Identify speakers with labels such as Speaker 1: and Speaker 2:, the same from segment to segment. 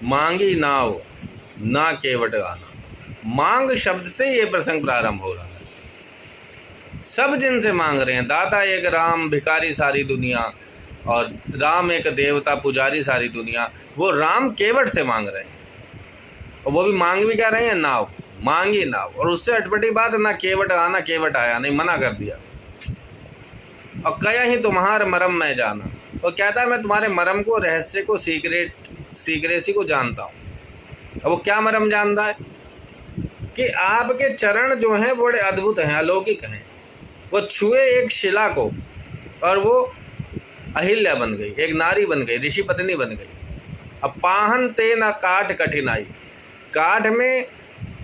Speaker 1: मांगी नाव ना केवट गाना। मांग शब्द से ये प्रसंग प्रारंभ हो रहा है। सब जिनसे मांग रहे हैं, दाता एक राम, भिखारी सारी दुनिया, और राम एक देवता, पुजारी सारी दुनिया, वो राम केवट से मांग रहे हैं। और वो भी मांग भी क्या रहे हैं? नाव, मांगी नाव। और उससे अटपटी बात, ना केवट आना, केवट आया नहीं, मना कर दिया। और कया ही तुम्हारे मरम मैं जाना, वो कहता है मैं तुम्हारे मरम को, रहस्य को, सीक्रेसी को जानता हूँ। अब वो क्या मरम जानता है? कि आपके चरण जो हैं बड़े अद्भुत हैं, अलौकिक हैं। वो छुए एक शिला को और वो अहिल्या बन गई, एक नारी बन गई, ऋषि पत्नी बन गई। अब पाहन ते न काठ कठिनाई, काठ में,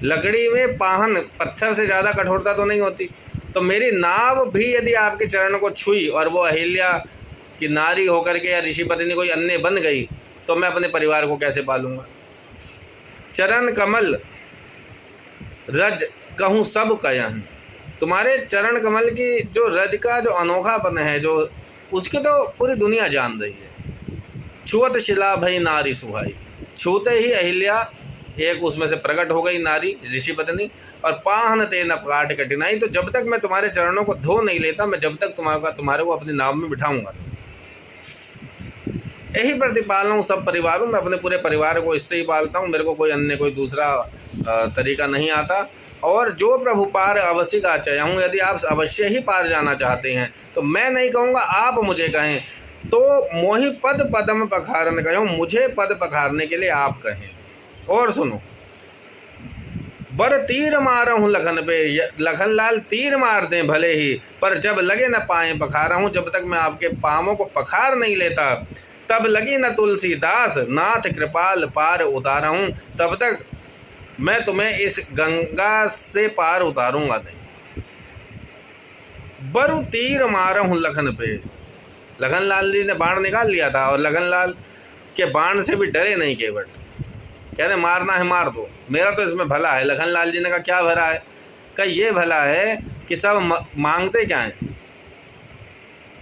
Speaker 1: लकड़ी में पाहन, पत्थर से ज़्यादा कठोरता तो नहीं होती। तो मेरी नाव भी यदि आपके चरण को छुई और वो अहिल्या की नारी होकर के या ऋषि पत्नी कोई अन्य बन गई, तो मैं अपने परिवार को कैसे पालूंगा? चरण कमल रज कहूँ सब कयन, तुम्हारे चरण कमल की जो रज का जो अनोखापन है, जो उसकी तो पूरी दुनिया जान रही है। छुअत शिला भई नारी सुहाई, छूते ही अहिल्या एक उसमें से प्रकट हो गई नारी, ऋषि पत्नी। और पाहन ते न काट कठिनाई, तो जब तक मैं तुम्हारे चरणों को धो नहीं लेता, मैं जब तक तुम्हारे को अपनी नाव में बिठाऊंगा। यही प्रतिपालना हूँ सब परिवारों में, अपने पूरे परिवार को इससे ही पालता हूँ। मेरे को कोई अन्य कोई दूसरा तरीका नहीं आता। और जो प्रभु पार अवश्य का चाहे हूँ, यदि आप अवश्य ही पार जाना चाहते हैं तो मैं नहीं कहूँगा, आप मुझे कहें। तो मोहि पद पदम पखारन कहूँ, मुझे पद पखारने के लिए आप कहें। और सुनो, बर तीर मारहूँ लखन पे, लखन लाल तीर मार दें भले ही, पर जब लगे न पाए पखारा हूँ। जब तक मैं आपके पाँवों को पखार नहीं लेता, तब लगी न तुलसीदास नाथ कृपाल पार उतारा हूँ, तब तक मैं तुम्हें इस गंगा से पार उतारूंगा नहीं। बरु तीर मारहूँ लखन पे, लखन लाल जी ने बाण निकाल लिया था और लखन लाल के बाण से भी डरे नहीं केवट। कह रहे मारना है मार दो, मेरा तो इसमें भला है। लखन लाल जी ने कहा क्या भला है? कहा ये भला है कि सब मांगते क्या है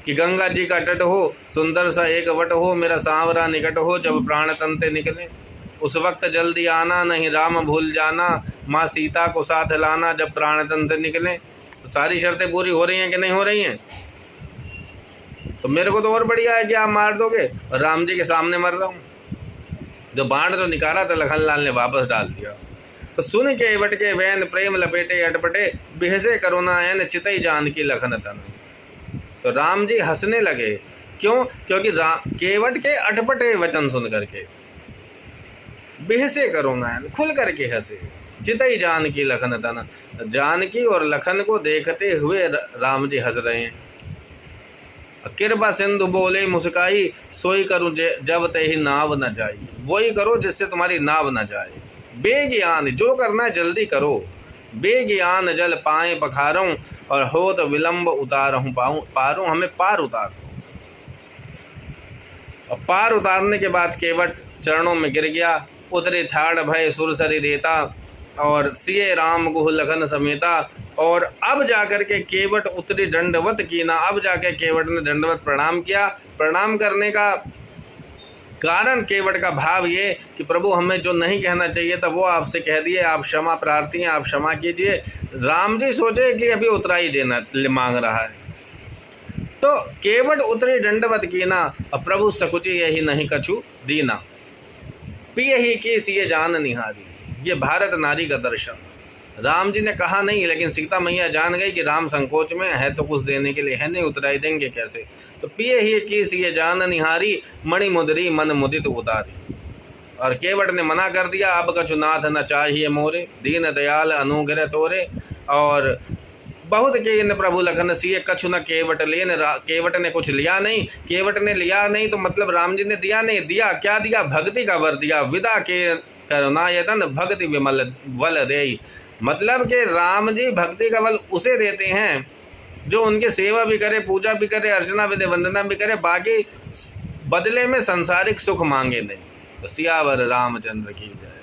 Speaker 1: कि गंगा जी का तट हो, सुंदर सा एक वट हो, मेरा सांवरा निकट हो, जब प्राण तन निकले उस वक्त जल्दी आना, नहीं राम भूल जाना, माँ सीता को साथ लाना, जब प्राण तन से निकले। तो सारी शर्तें पूरी हो रही हैं कि नहीं हो रही हैं? तो मेरे को तो और बढ़िया है कि आप मार दोगे, और राम जी के सामने मर रहा हूँ। जो बाण तो निकाला था लखन लाल ने वापस डाल दिया। तो सुन के वट के वैन प्रेम लपेटे अटपटे, बिहसे करुणा एन चितई जान की लखन तन। तो राम जी हंसने लगे। क्यों? क्योंकि केवट के अटपटे वचन सुन करके। बेहसे करुणा एन, खुल करके हंसे। चितई जान की लखन तन, जानकी और लखन को देखते हुए राम जी हंस रहे हैं। कृपा सिंधु बोले मुस्काई, सोई करूँ जब ते ही नाव न जाई, वही करो जिससे तुम्हारी नाव न जाए। बेज्ञान, जो करना है जल्दी करो। बेज्ञान जल पाए पखारूं, और हो तो विलंब उतारूं पारूं, हमें पार उतार दो। और पार उतारने के बाद केवट चरणों में गिर गया। उतरे थाड़ भय सुरसरी रेता, और सिए राम गुह लखन समेता। और अब जाकर के केवट उतरी दंडवत की ना, अब जाके केवट ने दंडवत प्रणाम किया। प्रणाम करने का कारण, केवट का भाव ये कि प्रभु हमें जो नहीं कहना चाहिए था वो आपसे कह दिए, आप क्षमा प्रार्थी हैं, आप क्षमा कीजिए। राम जी सोचे कि अभी उतराई देना मांग रहा है। तो केवट उतरी दंडवत कीना, और प्रभु सकुचि यही नहीं कछु दीना, पिय ही की सिए जान निहारी। ये भारत नारी का दर्शन। राम जी ने कहा नहीं, लेकिन सीता मैया जान गई कि राम संकोच में है, तो कुछ देने के लिए है नहीं, उतराई देंगे कैसे। तो पिए ही की सिए जान निहारी, मणि मुदरी मन मुदित उतारी। और केवट ने मना कर दिया, अब कछु नाथ न चाहिए मोरे, दीन दयाल अनुग्रह तोरे। और बहुत के इन प्रभु लखन सिए, कछु न केवट लेन। केवट ने कुछ लिया नहीं। केवट ने लिया नहीं तो मतलब राम जी ने दिया नहीं। दिया क्या? दिया भक्ति का वर दिया। विदा के करुणा यदन भक्ति विमल वल देई, मतलब कि राम जी भक्ति का बल उसे देते हैं जो उनकी सेवा भी करे, पूजा भी करे, अर्चना विधि वंदना भी करे, बाकी बदले में संसारिक सुख मांगे नहीं। तो सियावर रामचंद्र की जय।